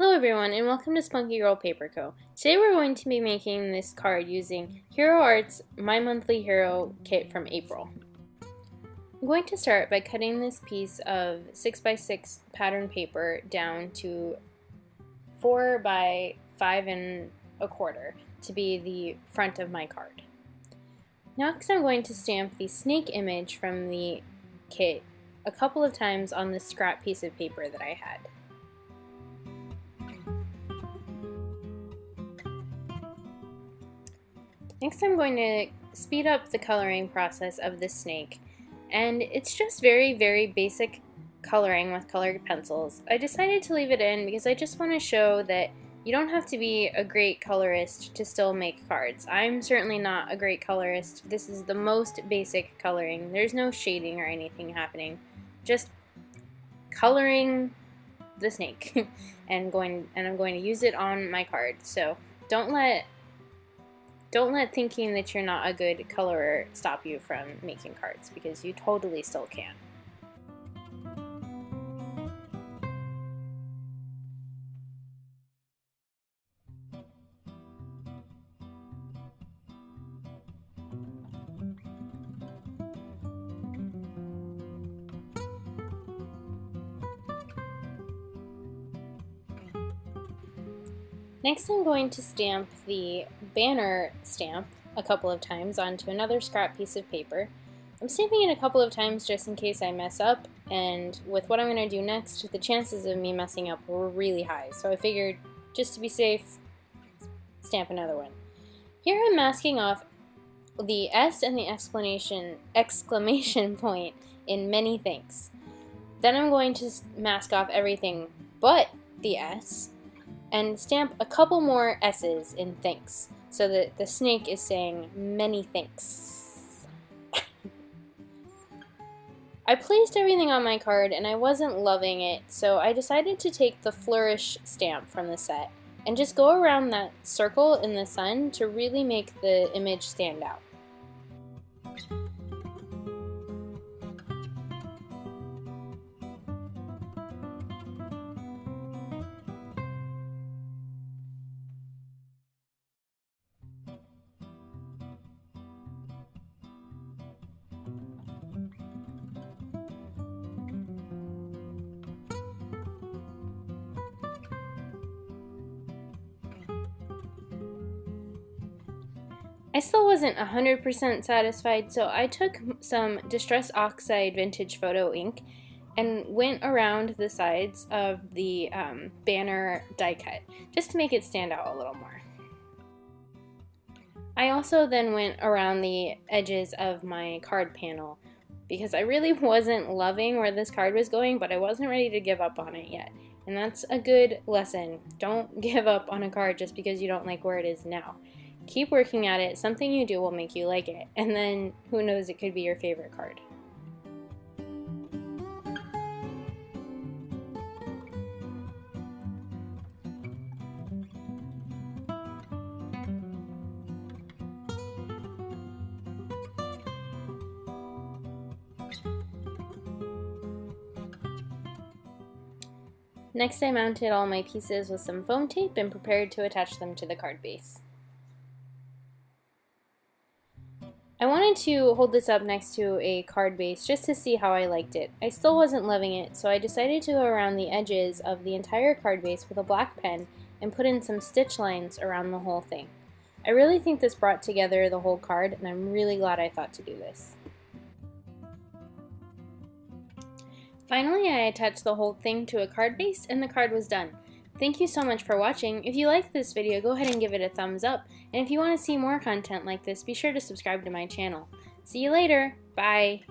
Hello everyone and welcome to Spunky Girl Paper Co. Today we're going to be making this card using Hero Art's My Monthly Hero kit from April. I'm going to start by cutting this piece of 6x6 pattern paper down to 4 by 5 1/4 to be the front of my card. Next I'm going to stamp the snake image from the kit a couple of times on this scrap piece of paper that I had. Next I'm going to speed up the coloring process of this snake, and it's just very basic coloring with colored pencils. I decided to leave it in because I just want to show that you don't have to be a great colorist to still make cards. I'm certainly not a great colorist. This is the most basic coloring. There's no shading or anything happening. Just coloring the snake and I'm going to use it on my card. So don't let thinking that you're not a good colorer stop you from making cards, because you totally still can. Next I'm going to stamp the banner stamp a couple of times onto another scrap piece of paper. I'm stamping it a couple of times just in case I mess up, and with what I'm going to do next, the chances of me messing up were really high, so I figured just to be safe, stamp another one. Here I'm masking off the S and the exclamation point in many things. Then I'm going to mask off everything but the S, and stamp a couple more S's in thanks, so that the snake is saying many thanks. I placed everything on my card and I wasn't loving it, so I decided to take the flourish stamp from the set and just go around that circle in the sun to really make the image stand out. I still wasn't 100% satisfied, so I took some Distress Oxide Vintage Photo ink and went around the sides of the banner die cut, just to make it stand out a little more. I also then went around the edges of my card panel, because I really wasn't loving where this card was going, but I wasn't ready to give up on it yet. And that's a good lesson. Don't give up on a card just because you don't like where it is now. Keep working at it. Something you do will make you like it, and then who knows, it could be your favorite card. Next, I mounted all my pieces with some foam tape and prepared to attach them to the card base. I wanted to hold this up next to a card base just to see how I liked it. I still wasn't loving it, so I decided to go around the edges of the entire card base with a black pen and put in some stitch lines around the whole thing. I really think this brought together the whole card, and I'm really glad I thought to do this. Finally, I attached the whole thing to a card base and the card was done. Thank you so much for watching. If you liked this video, go ahead and give it a thumbs up. And if you want to see more content like this, be sure to subscribe to my channel. See you later. Bye.